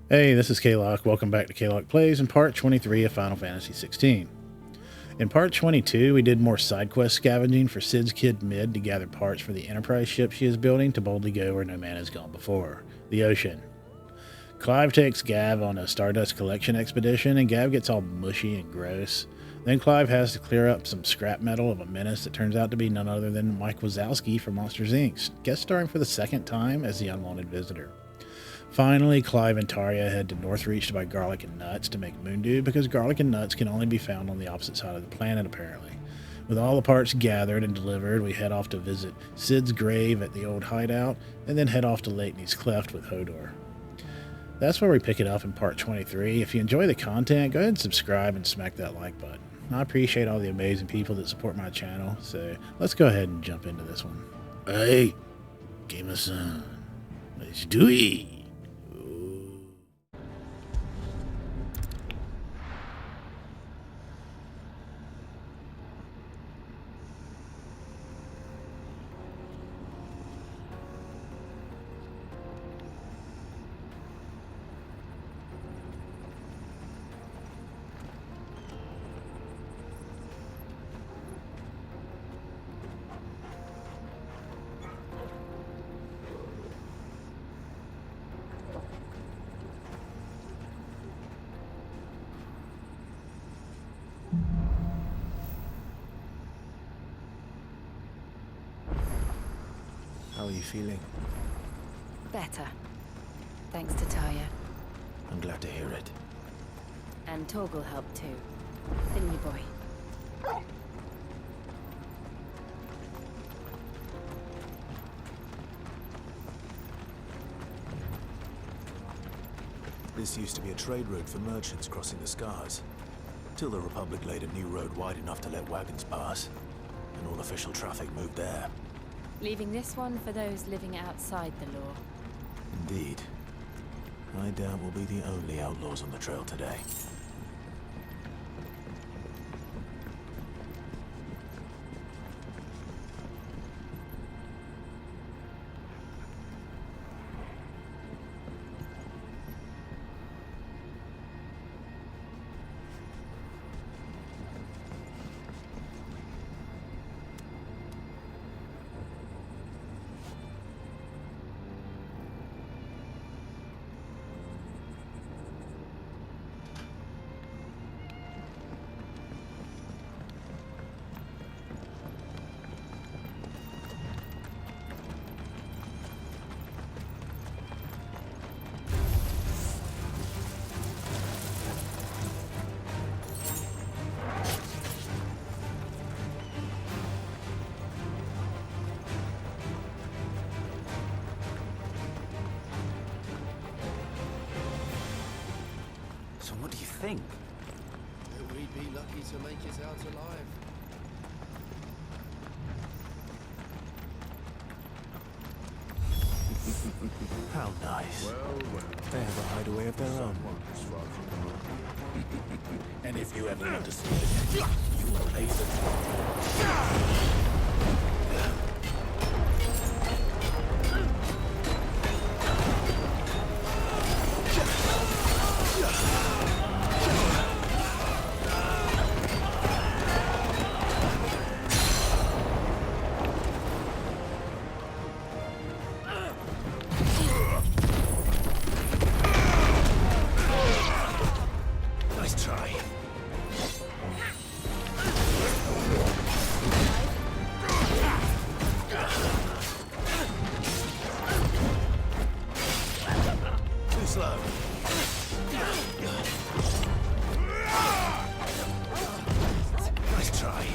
Hey, this is Kaloc. Welcome back to Kaloc Plays in part 23 of Final Fantasy XVI. In part 22, we did more side quest scavenging for Cid's kid Mid to gather parts for the Enterprise ship she is building to boldly go where no man has gone before, the ocean. Clive takes Gav on a Stardust collection expedition, and Gav gets all mushy and gross. Then Clive has to clear up some scrap metal of a menace that turns out to be none other than Mike Wazowski from Monsters, Inc., guest starring for the second time as the unwanted visitor. Finally, Clive and Tarja head to Northreach to buy garlic and nuts to make Moondew, because garlic and nuts can only be found on the opposite side of the planet, apparently. With all the parts gathered and delivered, we head off to visit Cid's grave at the old hideout, and then head off to Leitney's Cleft with Hodor. That's where we pick it up in part 23. If you enjoy the content, go ahead and subscribe and smack that like button. I appreciate all the amazing people that support my channel, so let's go ahead and jump into this one. Hey, Game-san, let's do it! How are you feeling? Better. Thanks to Tarja. I'm glad to hear it. And Torgal helped too. Didn't you, boy? This used to be a trade route for merchants crossing the Scars, till the Republic laid a new road wide enough to let wagons pass, and all official traffic moved there. Leaving this one for those living outside the law. Indeed. I doubt we'll be the only outlaws on the trail today. So what do you think? That we'd be lucky to make it out alive. How nice. Well. They have a hideaway of their own. And if you ever want to see it, you will pay the Nice try. Too slow. Nice try.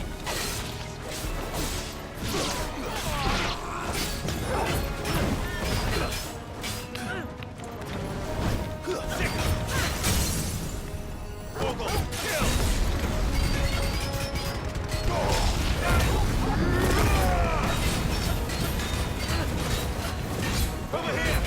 Over here!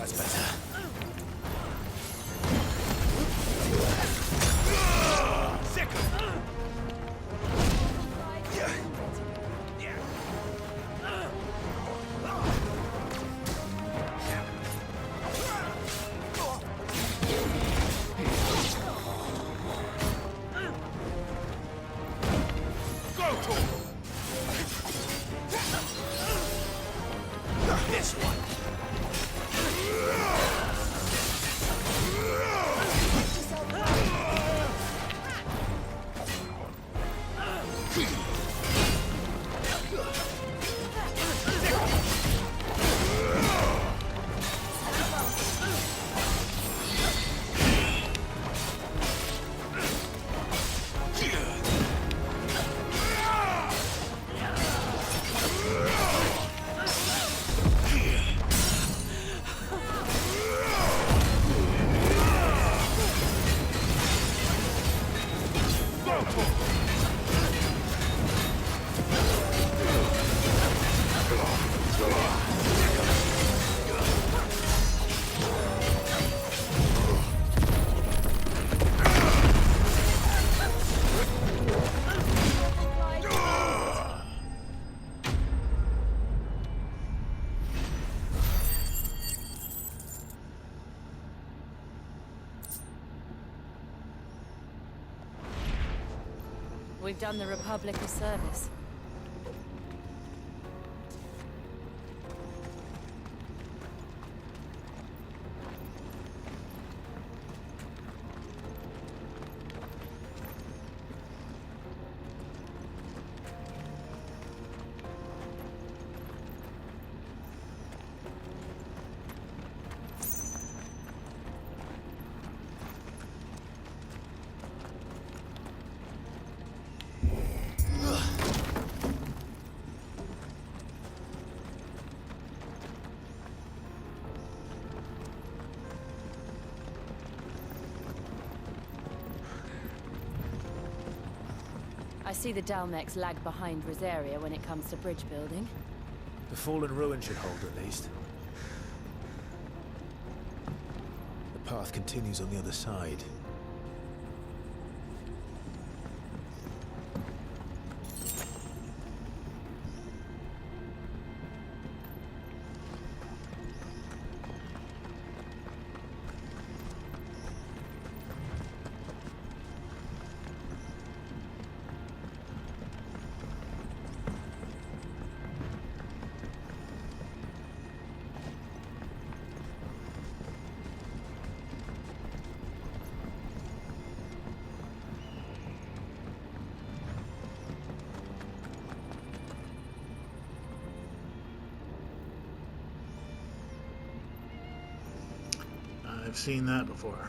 That's better. This one. We've done the Republic a service. I see the Dalmex lag behind Rosaria when it comes to bridge building. The fallen ruin should hold at least. The path continues on the other side. I've seen that before.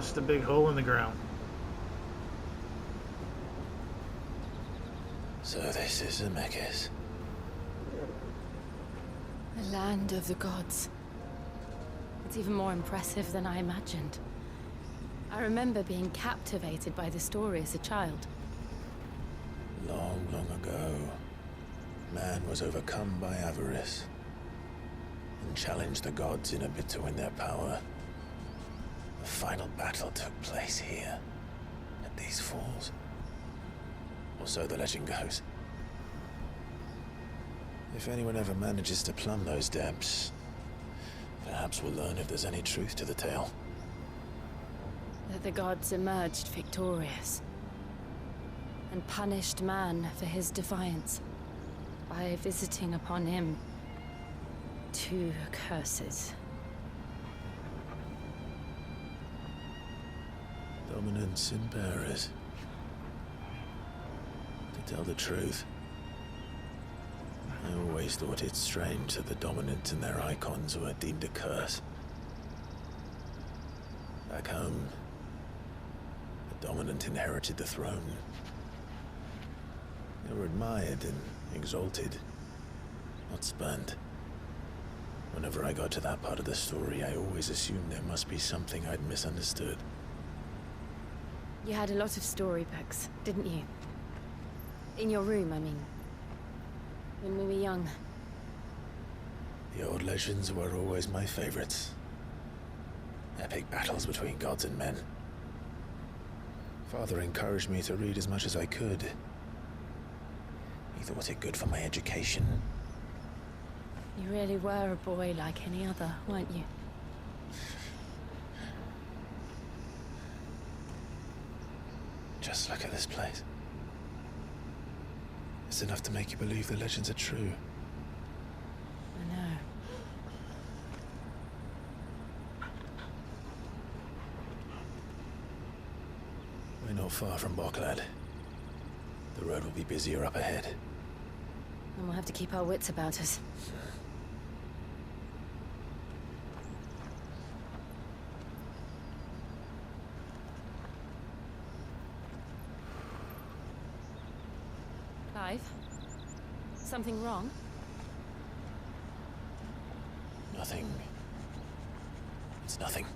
This is the big hole in the ground. So this is Amidst. The land of the gods. It's even more impressive than I imagined. I remember being captivated by the story as a child. Long, long ago, man was overcome by avarice and challenged the gods in a bid to win their power. The final battle took place here, at these falls. Or so the legend goes. If anyone ever manages to plumb those depths, perhaps we'll learn if there's any truth to the tale. That the gods emerged victorious and punished man for his defiance by visiting upon him 2 curses. Dominance in Paris. To tell the truth, I always thought it strange that the dominant and their Eikons were deemed a curse. Back home, the dominant inherited the throne. They were admired and exalted, not spurned. Whenever I got to that part of the story, I always assumed there must be something I'd misunderstood. You had a lot of storybooks, didn't you? In your room, I mean. When we were young. The old legends were always my favorites. Epic battles between gods and men. Father encouraged me to read as much as I could. He thought it good for my education. You really were a boy like any other, weren't you? Just look at this place. It's enough to make you believe the legends are true. I know. We're not far from Boklad. The road will be busier up ahead. And we'll have to keep our wits about us. Clive? Something wrong? Nothing. It's nothing.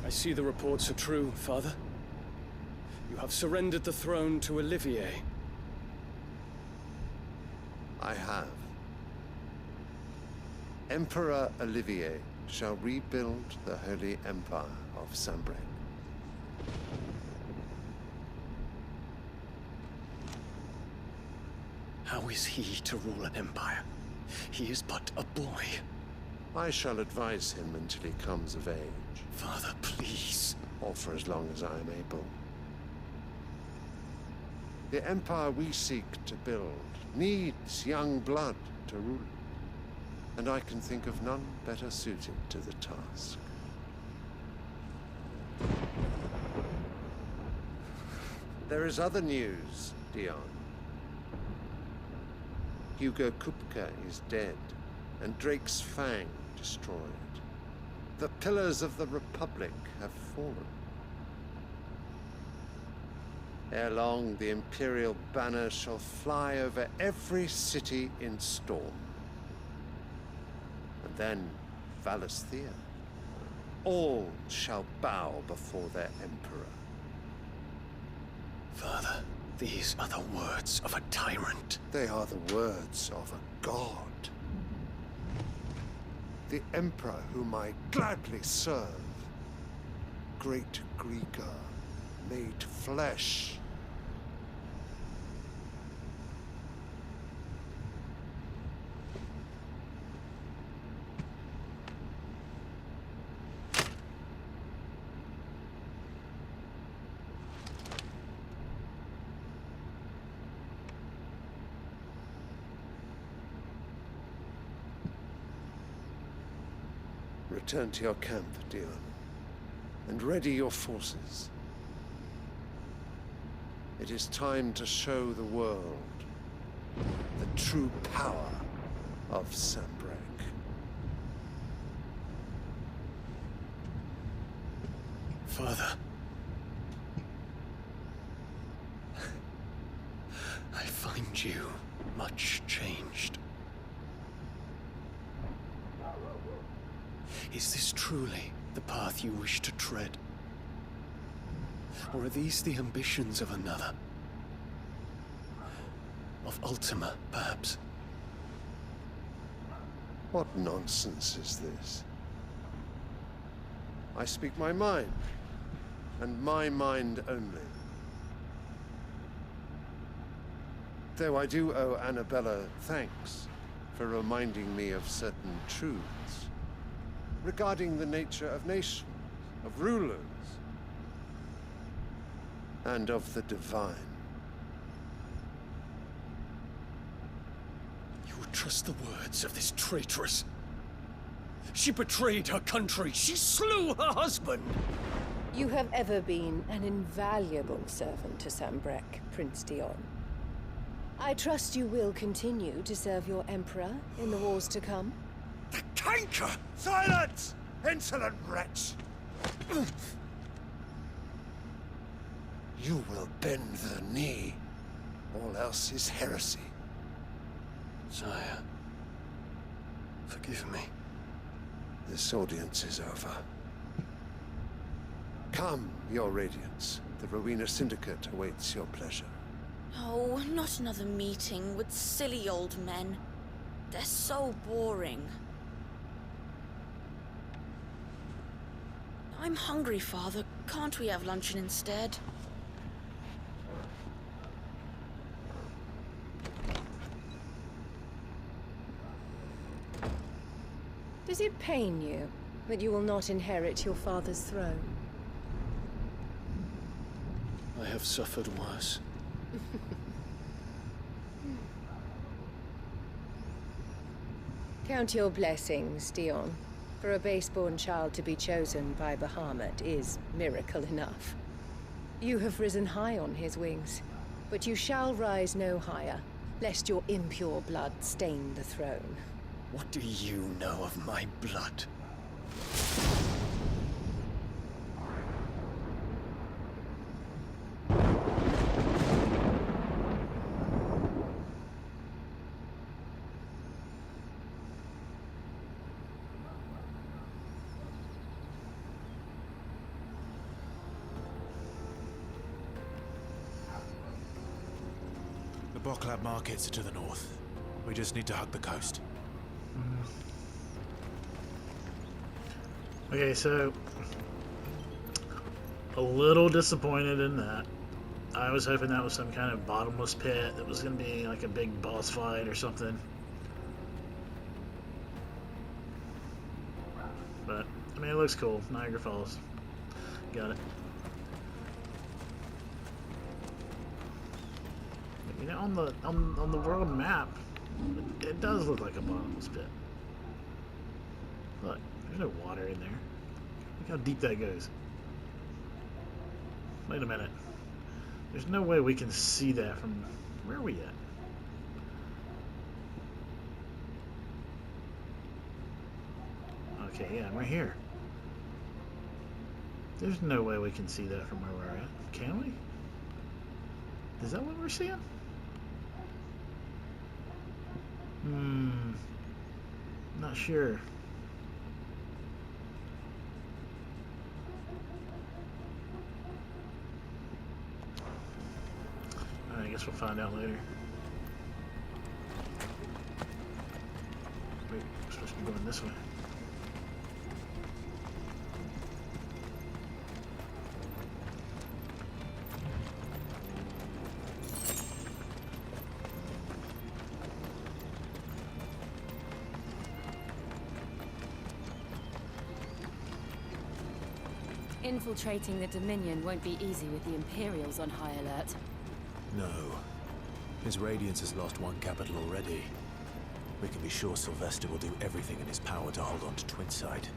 I see the reports are true, Father. You have surrendered the throne to Olivier. I have. Emperor Olivier shall rebuild the Holy Empire of Sanbreque. How is he to rule an empire? He is but a boy. I shall advise him until he comes of age, Father, please. or for as long as I am able. The empire we seek to build needs young blood to rule it, and I can think of none better suited to the task. There is other news, Dion. Hugo Kupka is dead, and Drake's Fang destroyed. The pillars of the Republic have fallen. Ere long, the Imperial banner shall fly over every city in Storm. And then Valisthea. All shall bow before their Emperor. Father, these are the words of a tyrant. They are the words of a god. The Emperor whom I gladly serve. Great Greeker, made flesh. Return to your camp, Dion, and ready your forces. It is time to show the world the true power of Sanbreque. Father. I find you much changed. Is this truly the path you wish to tread? Or are these the ambitions of another? Of Ultima, perhaps? What nonsense is this? I speak my mind, and my mind only. Though I do owe Annabella thanks for reminding me of certain truths regarding the nature of nations, of rulers, and of the divine. You would trust the words of this traitress? She betrayed her country. She slew her husband. You have ever been an invaluable servant to Sanbreque, Prince Dion. I trust you will continue to serve your Emperor in the wars to come. The canker! Silence! Insolent wretch! You will bend the knee. All else is heresy. Sire, forgive me. This audience is over. Come, your Radiance. The Rowena Syndicate awaits your pleasure. Oh, not another meeting with silly old men. They're so boring. I'm hungry, Father. Can't we have luncheon instead? Does it pain you that you will not inherit your father's throne? I have suffered worse. Count your blessings, Dion. For a base-born child to be chosen by Bahamut is miracle enough. You have risen high on his wings, but you shall rise no higher, lest your impure blood stain the throne. What do you know of my blood? The Boklab markets are to the north. We just need to hug the coast. Okay, so a little disappointed in that. I was hoping that was some kind of bottomless pit that was going to be like a big boss fight or something. But, I mean, it looks cool. Niagara Falls. Got it. You know, on the world map, it does look like a bottomless pit. Look, there's no water in there. Look how deep that goes. Wait a minute. There's no way we can see that from... Where are we at? Okay, yeah, I'm right here. There's no way we can see that from where we're at. Can we? Is that what we're seeing? Not sure. I guess we'll find out later. Wait, we're supposed to be going this way. Infiltrating the Dominion won't be easy with the Imperials on high alert. No. His Radiance has lost one capital already. We can be sure Sylvester will do everything in his power to hold on to Twinside.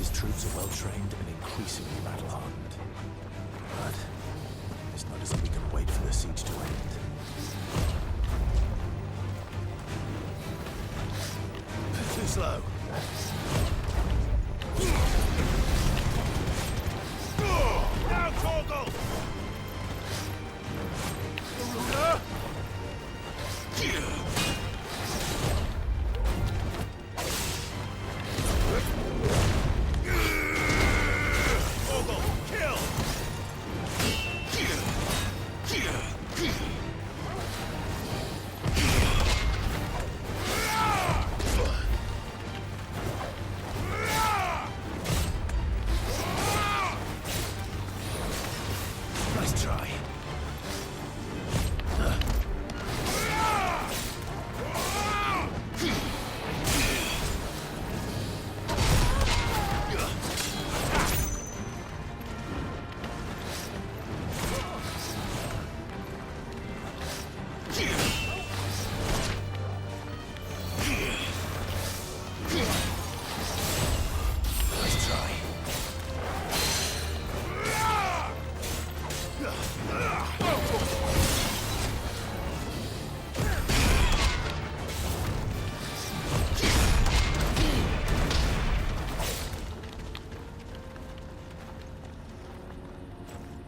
His troops are well trained and increasingly battle-hardened. But it's not as if we can wait for the siege to end. Too slow. Now, Torgal!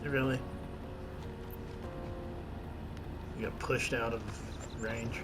Really? You got pushed out of range.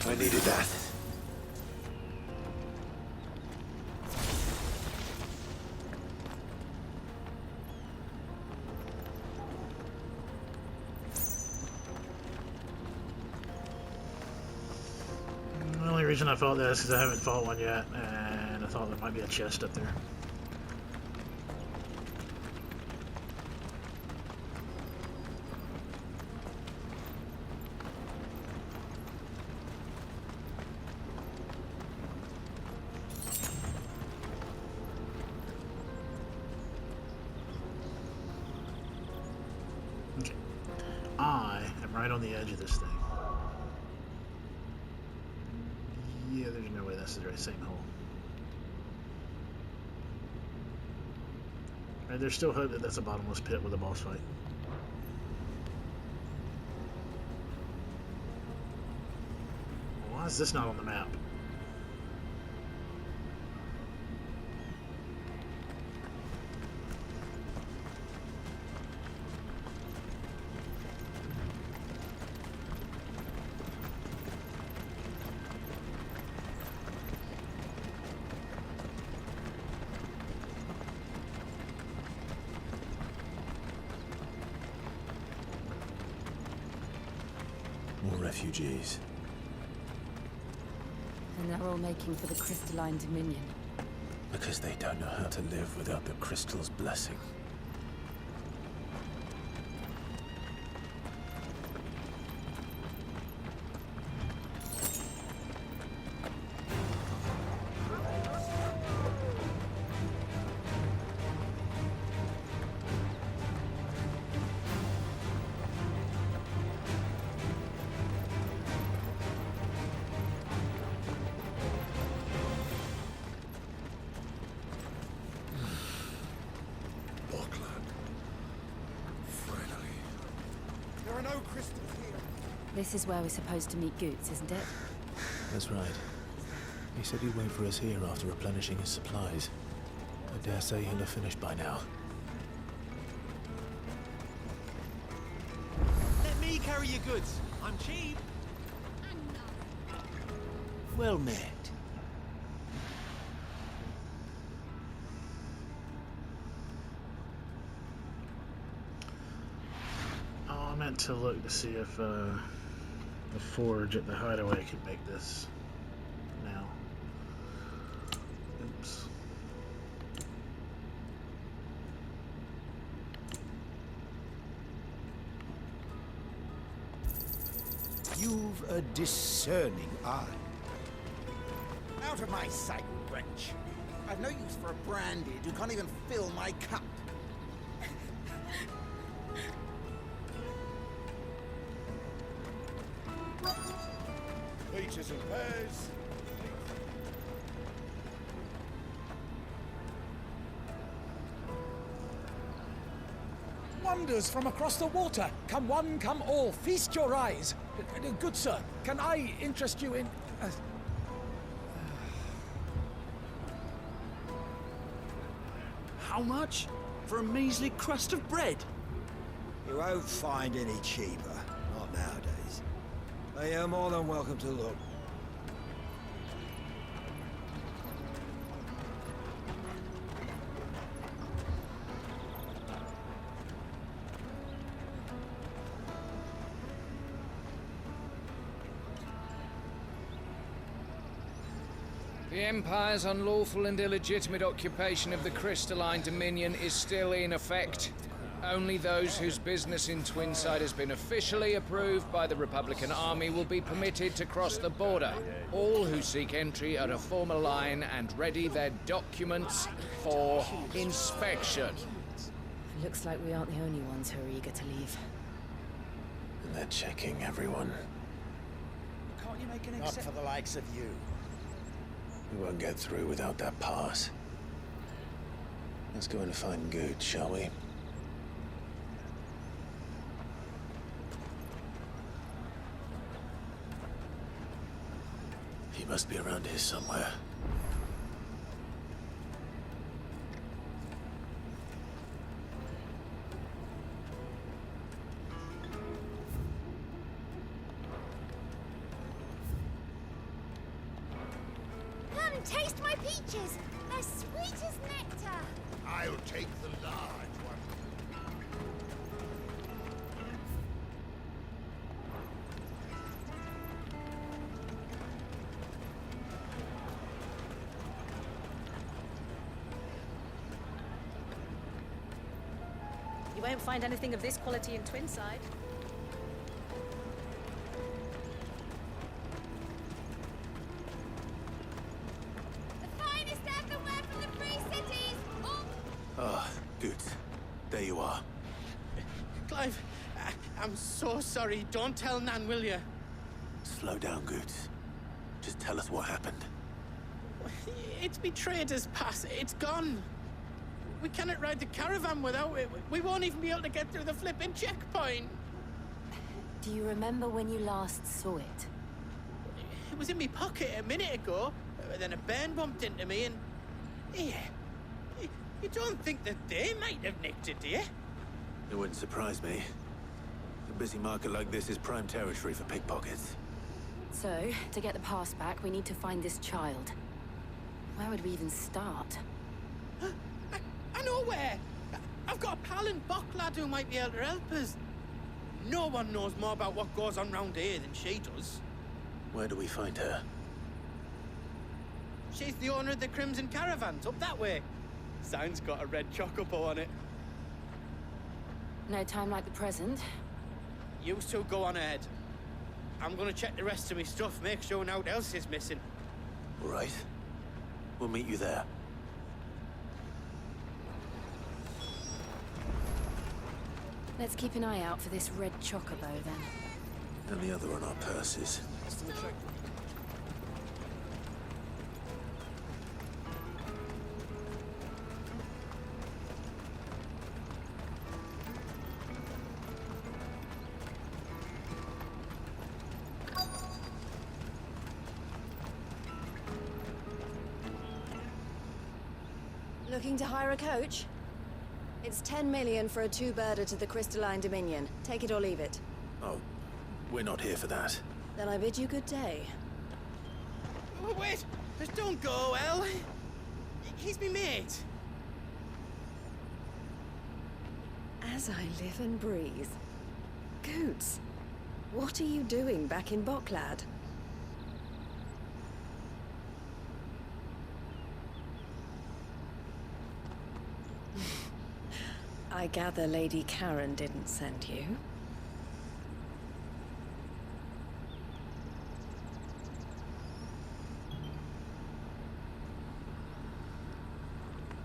I needed that. The only reason I fought this is I haven't fought one yet, and I thought there might be a chest up there. I am right on the edge of this thing. Yeah, there's no way that's the right same hole. Right, there's still hope that that's a bottomless pit with a boss fight. Why is this not on the map? More refugees. And they're all making for the crystalline dominion. Because they don't know how to live without the crystal's blessing. This is where we're supposed to meet Goots, isn't it? That's right. He said he'd wait for us here after replenishing his supplies. I dare say he'll have finished by now. Let me carry your goods. I'm cheap. Well met. Oh, I meant to look to see if the forge at the hideaway could make this now. Oops. You've a discerning eye. Out of my sight, wench. I've no use for a branded who can't even fill my cup. Peaches and pears. Wonders from across the water. Come one, come all. Feast your eyes. Good sir, can I interest you in... How much? For a measly crust of bread? You won't find any cheaper. Not nowadays. But you're more than welcome to look. The Empire's unlawful and illegitimate occupation of the crystalline dominion is still in effect. Only those whose business in Twinside has been officially approved by the Republican Army will be permitted to cross the border. All who seek entry are to form a line and ready their documents for inspection. It looks like we aren't the only ones who are eager to leave. And they're checking everyone. Can't you make an Not for the likes of you. We won't get through without that pass. Let's go and find Good, shall we? He must be around here somewhere. Taste my peaches! They're sweet as nectar! I'll take the large one. You won't find anything of this quality in Twinside. Ah, good. There you are. Clive, I'm so sorry. Don't tell Nan, will you? Slow down, Goots. Just tell us what happened. It's me trader's pass. It's gone. We cannot ride the caravan without it. We won't even be able to get through the flipping checkpoint. Do you remember when you last saw it? It was in my pocket a minute ago. Then a bairn bumped into me and... Yeah. You don't think that they might have nicked it, do you? It wouldn't surprise me. A busy market like this is prime territory for pickpockets. So, to get the pass back, we need to find this child. Where would we even start? I know where! I've got a pal in Bocklad who might be able to help us. No one knows more about what goes on round here than she does. Where do we find her? She's the owner of the Crimson Caravans, up that way. Sign's got a red chocobo on it. No time like the present. You two go on ahead. I'm gonna check the rest of my stuff, make sure no one else is missing. All right. We'll meet you there. Let's keep an eye out for this red chocobo, then. And the other on our purses. Looking to hire a coach? It's 10 million for a two-birder to the Crystalline Dominion. Take it or leave it. Oh, we're not here for that. Then I bid you good day. Oh, wait! Just don't go, El. He's me mate. As I live and breathe. Goots, what are you doing back in Bocklad? I gather Lady Karen didn't send you.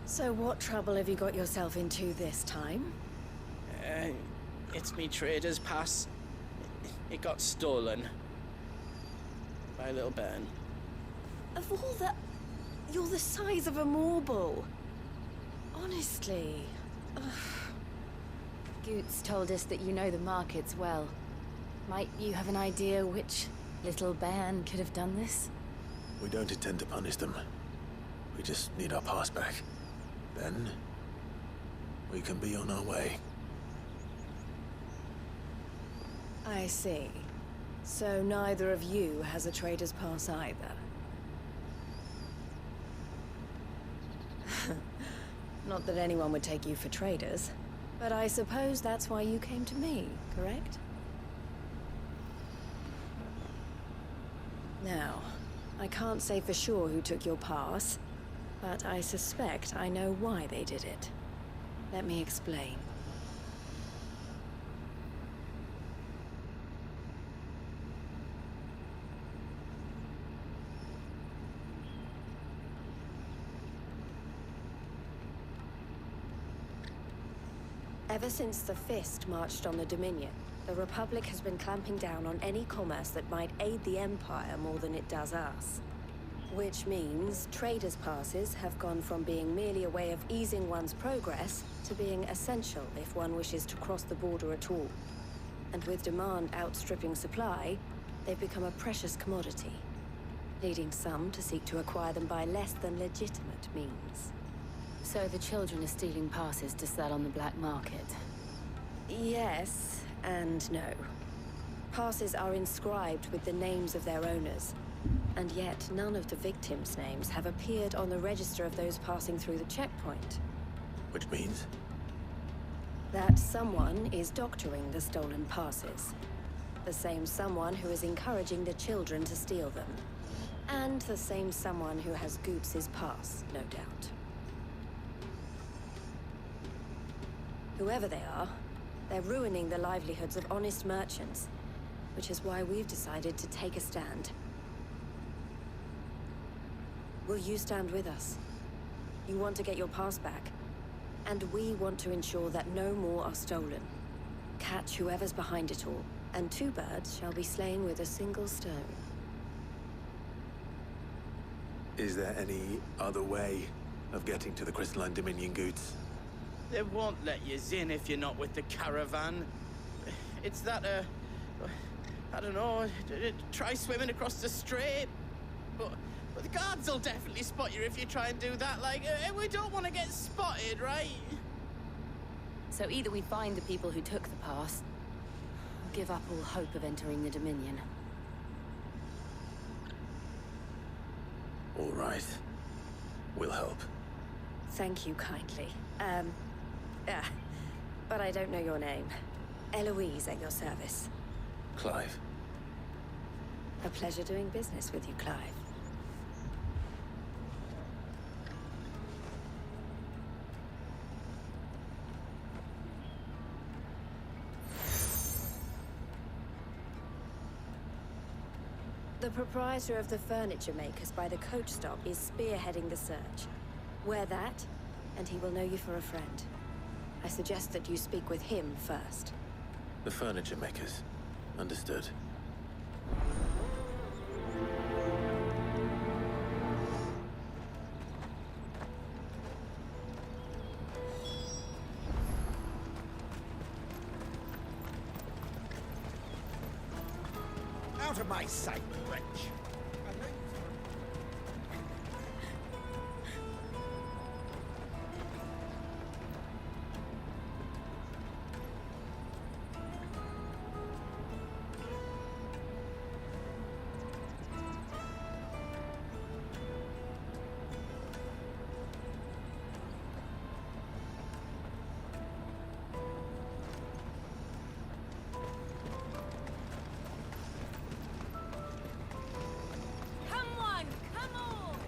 So what trouble have you got yourself into this time? It's me trader's pass. It got stolen. By a little bairn. Of all the... You're the size of a marble. Honestly. Ugh. Goots told us that you know the markets well. Might you have an idea which little bairn could have done this? We don't intend to punish them. We just need our pass back. Then, we can be on our way. I see. So neither of you has a trader's pass either. Not that anyone would take you for traders, but I suppose that's why you came to me, correct? Now, I can't say for sure who took your pass, but I suspect I know why they did it. Let me explain. Ever since the Fist marched on the Dominion, the Republic has been clamping down on any commerce that might aid the Empire more than it does us. Which means traders' passes have gone from being merely a way of easing one's progress to being essential if one wishes to cross the border at all. And with demand outstripping supply, they've become a precious commodity, leading some to seek to acquire them by less than legitimate means. So the children are stealing passes to sell on the black market? Yes, and no. Passes are inscribed with the names of their owners, and yet none of the victims' names have appeared on the register of those passing through the checkpoint. Which means? That someone is doctoring the stolen passes. The same someone who is encouraging the children to steal them. And the same someone who has Goots' pass, no doubt. Whoever they are, they're ruining the livelihoods of honest merchants, which is why we've decided to take a stand. Will you stand with us? You want to get your pass back, and we want to ensure that no more are stolen. Catch whoever's behind it all, and 2 birds shall be slain with a single stone. Is there any other way of getting to the Crystalline Dominion goods? They won't let you in if you're not with the caravan. It's that, I don't know, try swimming across the strait. But the guards will definitely spot you if you try and do that. Like, we don't want to get spotted, right? So either we find the people who took the pass, or give up all hope of entering the Dominion. All right. We'll help. Thank you kindly. But I don't know your name. Eloise at your service. Clive. A pleasure doing business with you, Clive. The proprietor of the furniture makers by the coach stop is spearheading the search. Wear that, and he will know you for a friend. I suggest that you speak with him first. The furniture makers. Understood. Out of my sight, wretch!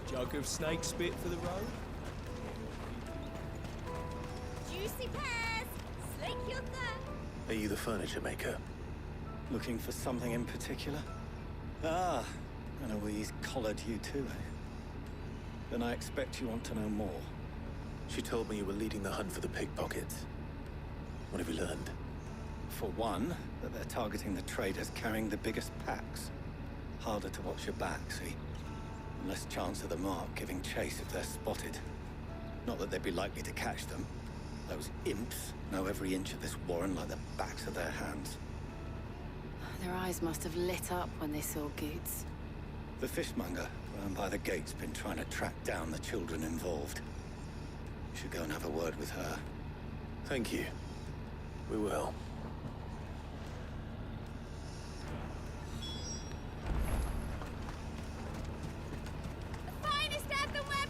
Jug of snake spit for the road? Juicy pears! Slake your thirst! Are you the furniture maker? Looking for something in particular? Ah, Eloise collared you too, eh? Then I expect you want to know more. She told me you were leading the hunt for the pickpockets. What have you learned? For one, that they're targeting the traders carrying the biggest packs. Harder to watch your back, see? And less chance of the mark giving chase if they're spotted. Not that they'd be likely to catch them. Those imps know every inch of this warren like the backs of their hands. Their eyes must have lit up when they saw Goots. The fishmonger round by the gate's been trying to track down the children involved. You should go and have a word with her. Thank you. We will.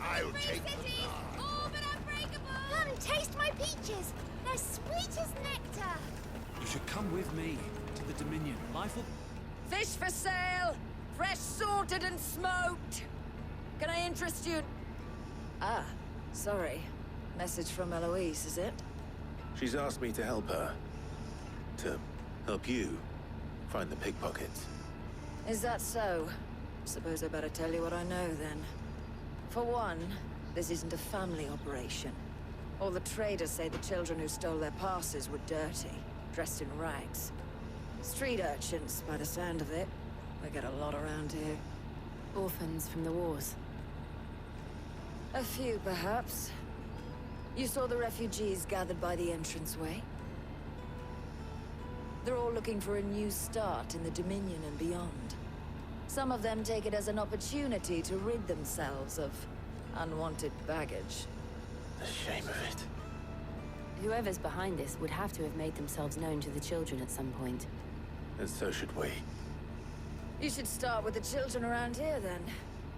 I'll take cities, all but unbreakable! Come taste my peaches! They're sweet as nectar! You should come with me to the Dominion. Life will... Fish for sale! Fresh sorted and smoked! Can I interest you? Ah, sorry. Message from Eloise, is it? She's asked me to help her. To help you find the pickpockets. Is that so? Suppose I better tell you what I know, then. For one, this isn't a family operation. All the traders say the children who stole their passes were dirty, dressed in rags. Street urchins, by the sound of it. We get a lot around here. Orphans from the wars. A few, perhaps. You saw the refugees gathered by the entranceway? They're all looking for a new start in the Dominion and beyond. Some of them take it as an opportunity to rid themselves of unwanted baggage. The shame of it. Whoever's behind this would have to have made themselves known to the children at some point. And so should we. You should start with the children around here, then.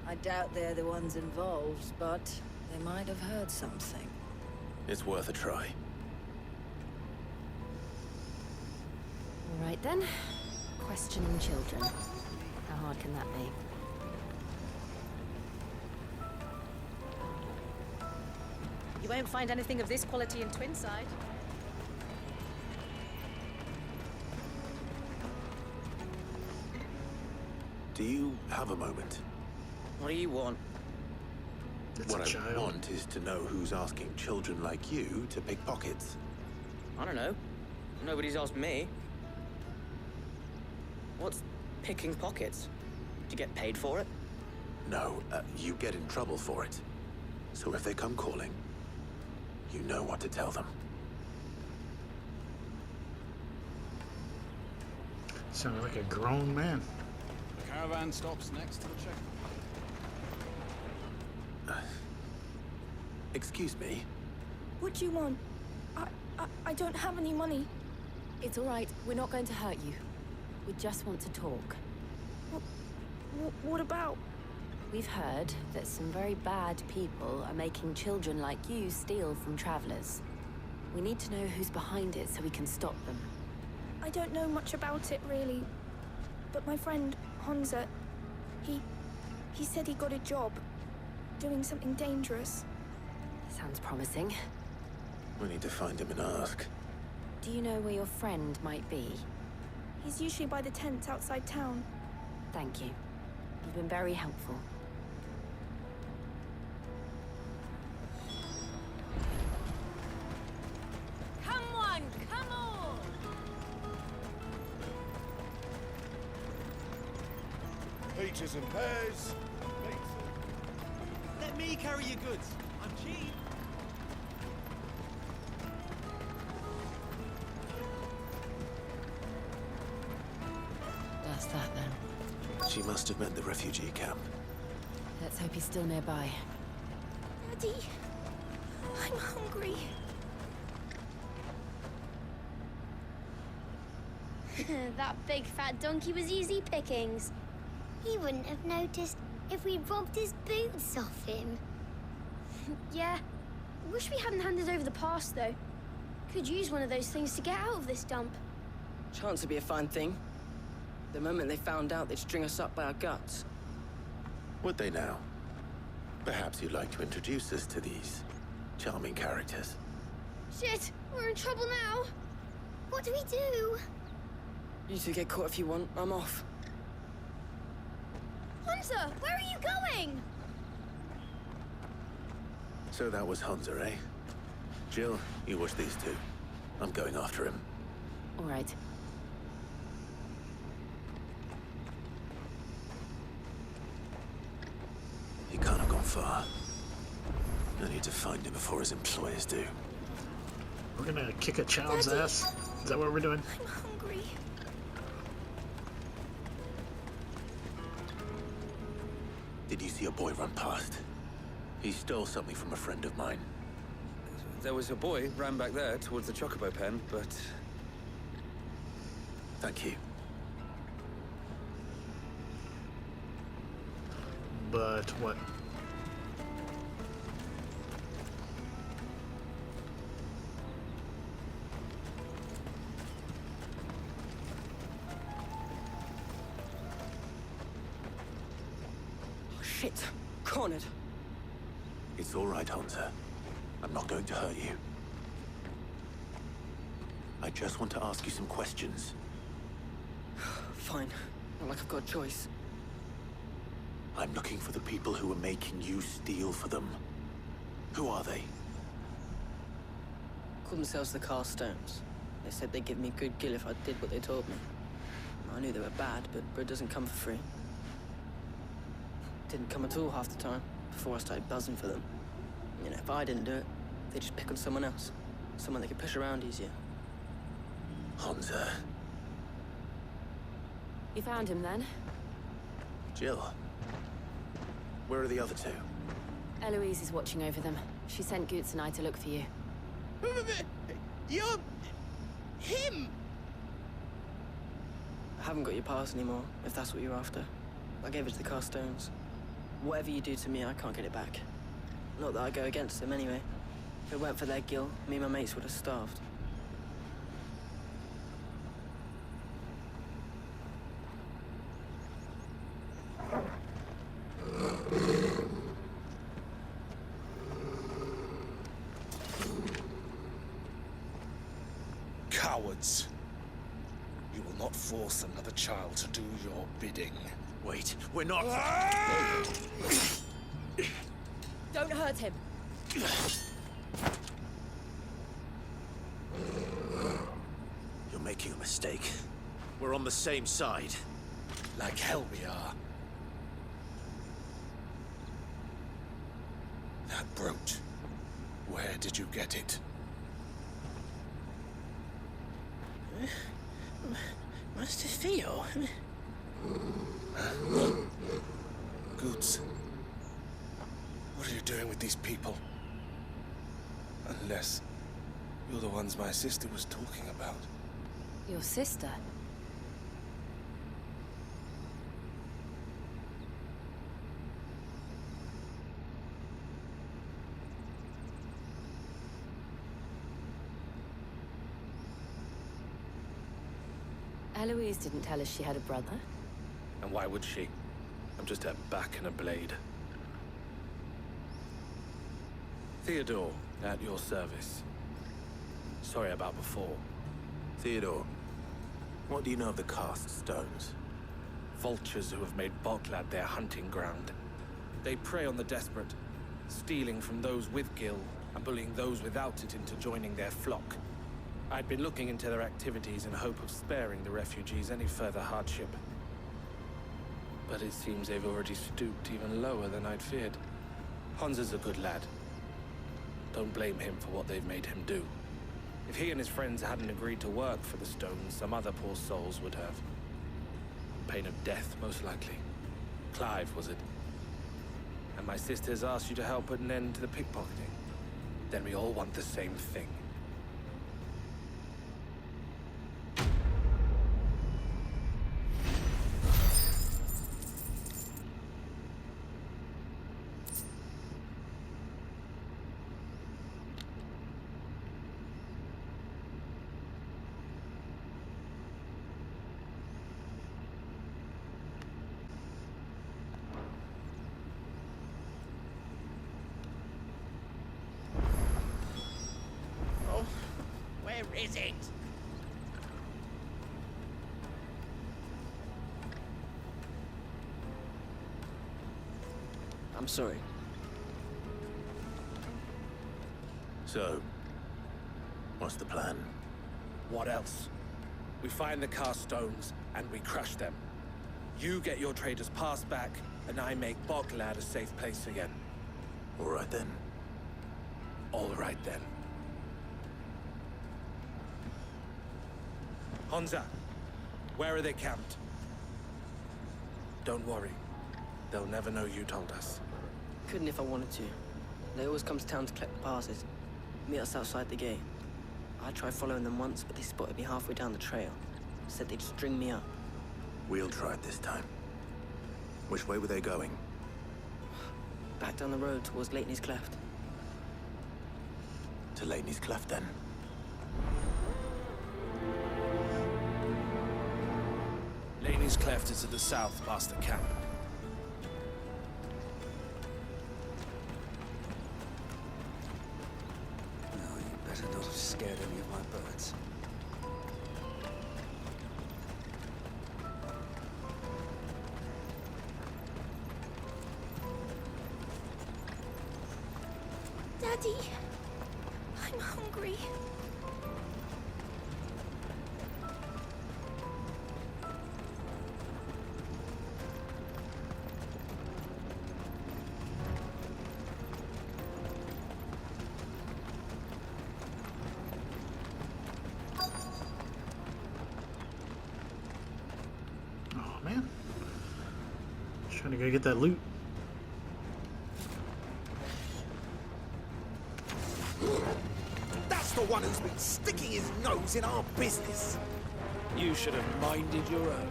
I doubt they're the ones involved, but they might have heard something. It's worth a try. All right, then. Questioning children. How hard can that be? You won't find anything of this quality in Twinside. Do you have a moment? What do you want? What I want is to know who's asking children like you to pick pockets. I don't know. Nobody's asked me. What's picking pockets? Do you get paid for it? No, you get in trouble for it. So if they come calling, you know what to tell them. Sounded like a grown man. The caravan stops next to the checkpoint. Excuse me? What do you want? I don't have any money. It's all right. We're not going to hurt you. We just want to talk. What about? We've heard that some very bad people are making children like you steal from travelers. We need to know who's behind it so we can stop them. I don't know much about it, really. But my friend, Hansa, he said he got a job doing something dangerous. Sounds promising. We need to find him and ask. Do you know where your friend might be? He's usually by the tents outside town. Thank you. You've been very helpful. Come on, come on! Peaches and pears. Let me carry your goods. I'm cheap. That's that then. She must have meant the refugee camp. Let's hope he's still nearby. Daddy, I'm hungry. That big fat donkey was easy pickings. He wouldn't have noticed if we robbed his boots off him. Yeah. Wish we hadn't handed over the pass, though. Could use one of those things to get out of this dump. Chance would be a fine thing. The moment they found out, they'd string us up by our guts. Would they now? Perhaps you'd like to introduce us to these charming characters. Shit, we're in trouble now. What do we do? You two get caught if you want. I'm off. Hansa, where are you going? So that was Hansa, eh? Jill, you watch these two. I'm going after him. All right. He can't have gone far. I need to find him before his employers do. We're gonna kick a child's ass? Is that what we're doing? I'm hungry. Did you see a boy run past? He stole something from a friend of mine. There was a boy ran back there towards the chocobo pen, but... Thank you. But what? Oh, shit. Cornered. It's all right, Hansa. I'm not going to hurt you. I just want to ask you some questions. Fine. Not like I've got a choice. I'm looking for the people who are making you steal for them. Who are they? Called themselves the Carstones. They said they'd give me good gill if I did what they told me. I knew they were bad, but bread doesn't come for free. Didn't come at all half the time, before I started buzzing for them. You know, if I didn't do it, they'd just pick on someone else. Someone they could push around easier. Hansa. You found him then? Jill. Where are the other two? Eloise is watching over them. She sent Goots and I to look for you. You're... him! I haven't got your pass anymore, if that's what you're after. I gave it to the Carstones. Whatever you do to me, I can't get it back. Not that I go against them anyway. If it weren't for their guilt, me and my mates would have starved. Cowards. You will not force another child to do your bidding. Wait, we're not... Don't hurt him. making a mistake. We're on the same side. Like hell we are. That brooch. Where did you get it? Master Theo? Goods. What are you doing with these people? Unless you're the ones my sister was talking about. Your sister? Eloise didn't tell us she had a brother. And why would she? I'm just her back and a blade. Theodore, at your service. Sorry about before. Theodore, what do you know of the cast stones? Vultures who have made Boklad their hunting ground. They prey on the desperate, stealing from those with gil and bullying those without it into joining their flock. I'd been looking into their activities in hope of sparing the refugees any further hardship. But it seems they've already stooped even lower than I'd feared. Hansa's a good lad. Don't blame him for what they've made him do. If he and his friends hadn't agreed to work for the stones, some other poor souls would have. Pain of death, most likely. Clive, was it? And my sisters asked you to help put an end to the pickpocketing. Then we all want the same thing. Where is it? I'm sorry. So, what's the plan? What else? We find the cast stones, and we crush them. You get your traders passed back, and I make Boklad a safe place again. All right then. All right then. Hansa, where are they camped? Don't worry. They'll never know you told us. Couldn't if I wanted to. They always come to town to collect the passes. Meet us outside the gate. I tried following them once, but they spotted me halfway down the trail. Said they'd string me up. We'll try it this time. Which way were they going? Back down the road towards Leighton's Cleft. To Leighton's Cleft, then. Leighton's Cleft is to the south, past the camp. No, you better not have scared any of my birds. Daddy, I'm hungry. Oh man, just trying to go get that loot. That's the one who's been sticking his nose in our business. You should have minded your own.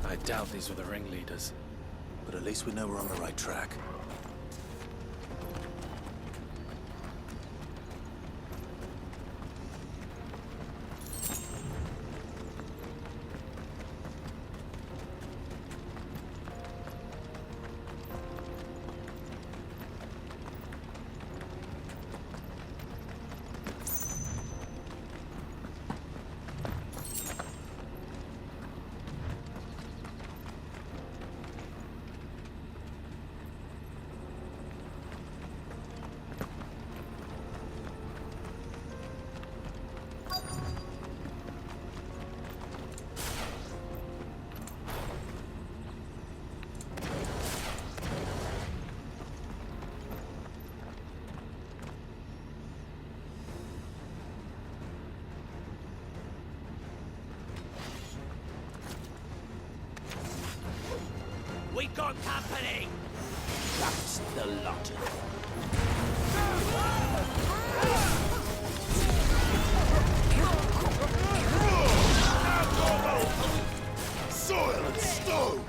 I doubt these were the ringleaders. but at least we know we're on the right track. We got company! That's the lot of them. Soil and stone!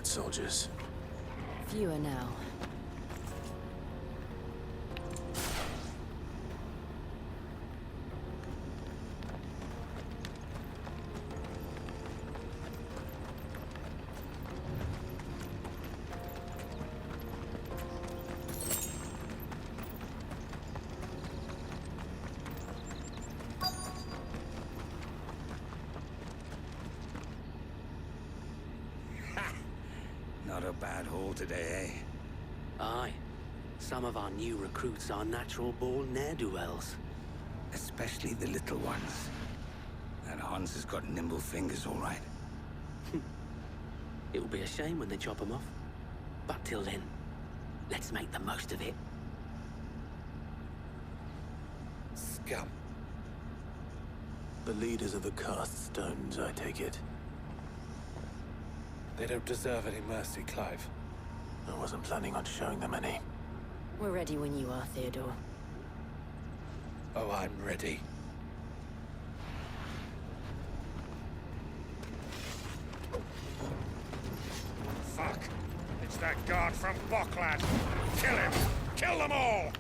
Soldiers. Fewer now. Not a bad haul today, eh? Aye. Some of our new recruits are natural-born ne'er-do-wells. Especially the little ones. That Hans has got nimble fingers, all right. It will be a shame when they chop them off. But till then, let's make the most of it. Scum. The leaders of the cast stones, I take it. They don't deserve any mercy, Clive. I wasn't planning on showing them any. We're ready when you are, Theodore. Oh, I'm ready. Fuck! It's that guard from Boklad! Kill him! Kill them all!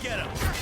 Get him!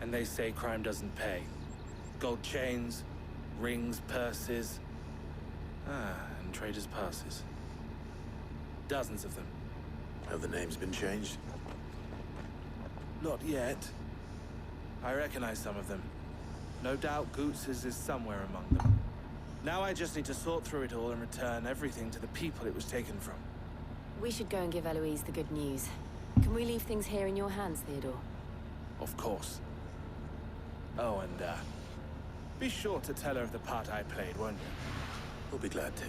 And they say crime doesn't pay. Gold chains, rings, purses. And traders' passes. Dozens of them. Have the names been changed? Not yet. I recognize some of them. No doubt Goots's is somewhere among them. Now I just need to sort through it all and return everything to the people it was taken from. We should go and give Eloise the good news. Can we leave things here in your hands, Theodore? Of course. Oh, and be sure to tell her of the part I played, won't you? We'll be glad to.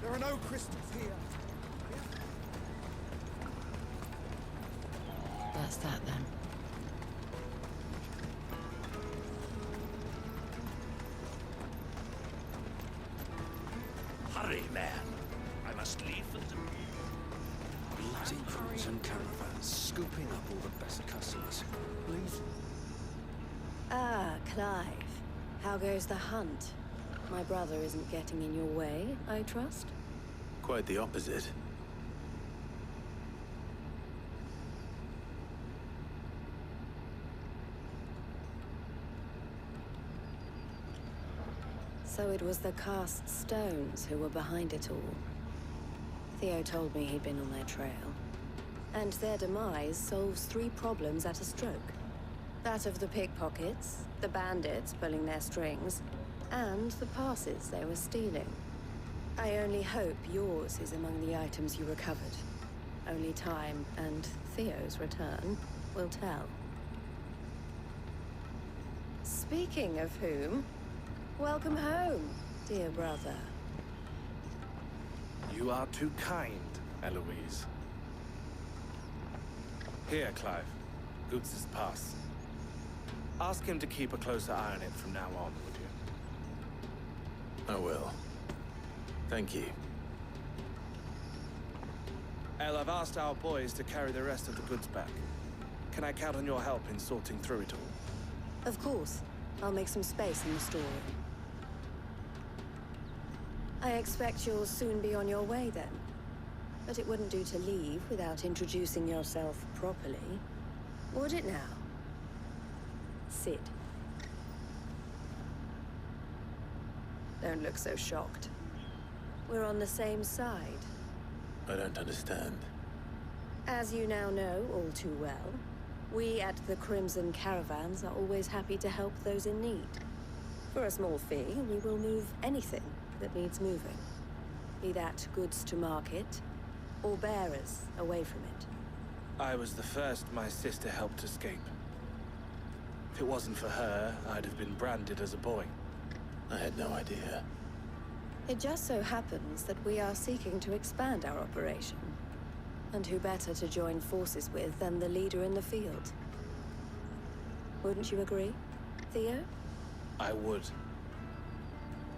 There are no crystals here. That's that then. Hurry, man. I must leave for the... Bloody crimson caravans, scooping up all the best customers. Please? Ah, Clive. How goes the hunt? My brother isn't getting in your way, I trust? Quite the opposite. So it was the cast stones who were behind it all. Theo told me he'd been on their trail. And their demise solves 3 problems at a stroke. That of the pickpockets, the bandits pulling their strings, and the passes they were stealing. I only hope yours is among the items you recovered. Only time and Theo's return will tell. Speaking of whom, welcome home, dear brother. You are too kind, Eloise. Here, Clive. Goots's pass. Ask him to keep a closer eye on it from now on, would you? I will. Thank you. El, I've asked our boys to carry the rest of the goods back. Can I count on your help in sorting through it all? Of course. I'll make some space in the storeroom. I expect you'll soon be on your way then. But it wouldn't do to leave without introducing yourself properly. Would it now? Sid. Don't look so shocked. We're on the same side. I don't understand. As you now know all too well, we at the Crimson Caravans are always happy to help those in need. For a small fee, we will move anything that needs moving. Be that goods to market, or bearers away from it. I was the first my sister helped escape. If it wasn't for her, I'd have been branded as a boy. I had no idea. It just so happens that we are seeking to expand our operation. And who better to join forces with than the leader in the field? Wouldn't you agree, Theo? I would.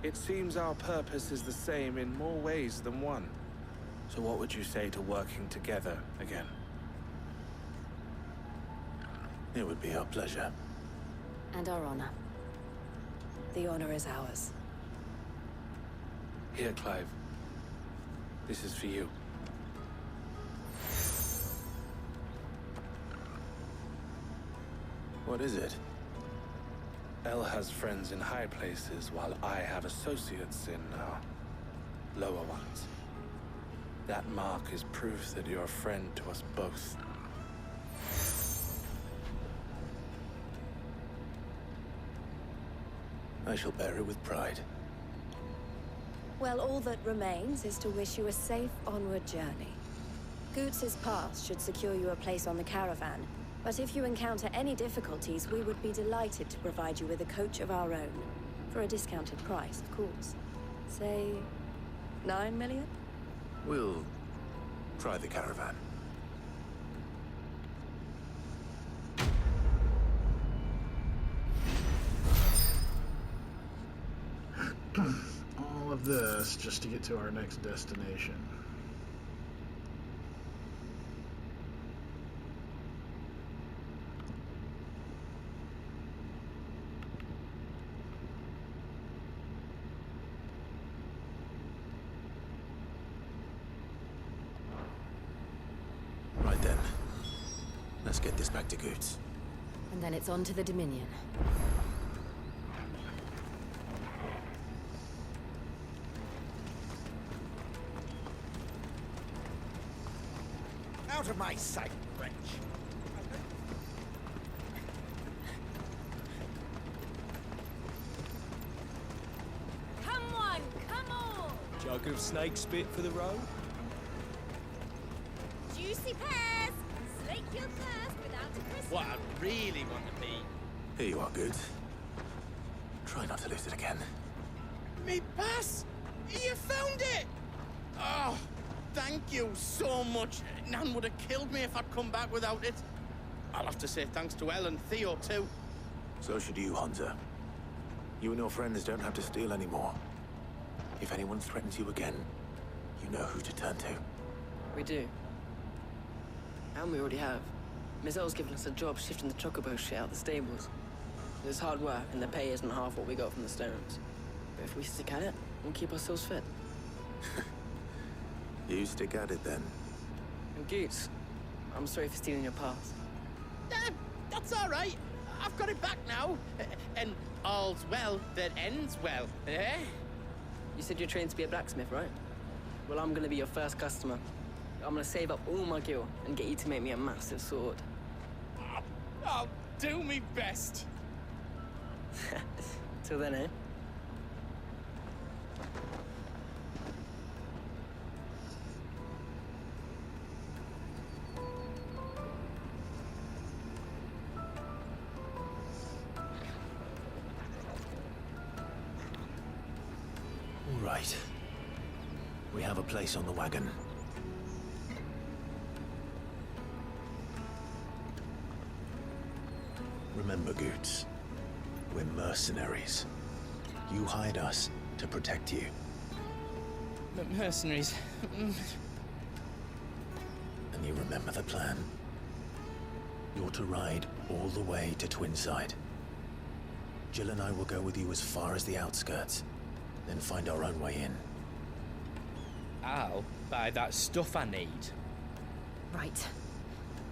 It seems our purpose is the same in more ways than one. So what would you say to working together again? It would be our pleasure. And our honor. The honor is ours. Here, Clive. This is for you. What is it? El has friends in high places, while I have associates in, lower ones. That mark is proof that you're a friend to us both. I shall bear it with pride. Well, all that remains is to wish you a safe onward journey. Goots' pass should secure you a place on the caravan, but if you encounter any difficulties, we would be delighted to provide you with a coach of our own. For a discounted price, of course. Say, 9 million? We'll try the caravan. All of this just to get to our next destination. Right then. Let's get this back to Goots. And then it's on to the Dominion. Out of my sight, wretch! Come on, come on! Jug of snake spit for the road? Juicy pears! Slake your thirst without a crisp. What I really want to be. Here you are, Goots. Try not to lose it again. Me pass! You found it! Oh, thank you so much. Nan would have killed me if I'd come back without it. I'll have to say thanks to Elle and Theo, too. So should you, Hunter. You and your friends don't have to steal anymore. If anyone threatens you again, you know who to turn to. We do. And we already have. Miss Elle's given us a job shifting the chocobo shit out the stables. It's hard work, and the pay isn't half what we got from the stones. But if we stick at it, we'll keep ourselves fit. You stick at it, then. And Goots, I'm sorry for stealing your pass. That's all right. I've got it back now. And all's well that ends well, eh? You said you're trained to be a blacksmith, right? Well, I'm gonna be your first customer. I'm gonna save up all my gil and get you to make me a massive sword. I'll do me best. Till then, eh? All right. We have a place on the wagon. Remember, Goots, we're mercenaries. You hide us to protect you. Mercenaries. And you remember the plan? You're to ride all the way to Twinside. Jill and I will go with you as far as the outskirts, then find our own way in. I'll buy that stuff I need. Right.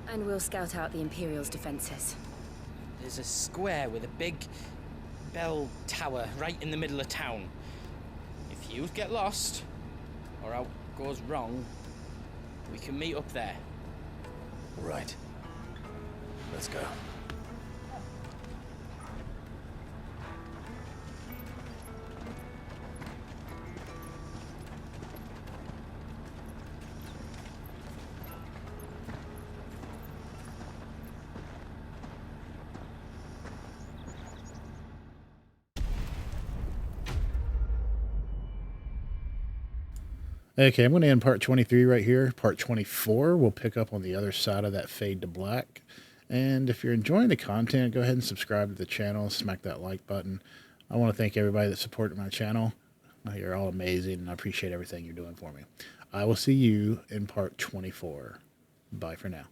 And we'll scout out the Imperial's defenses. There's a square with a big bell tower right in the middle of town. If you get lost, or out goes wrong, we can meet up there. Right. Let's go. Okay, I'm going to end part 23 right here. Part 24, we'll pick up on the other side of that fade to black. And if you're enjoying the content, go ahead and subscribe to the channel. Smack that like button. I want to thank everybody that supported my channel. You're all amazing, and I appreciate everything you're doing for me. I will see you in part 24. Bye for now.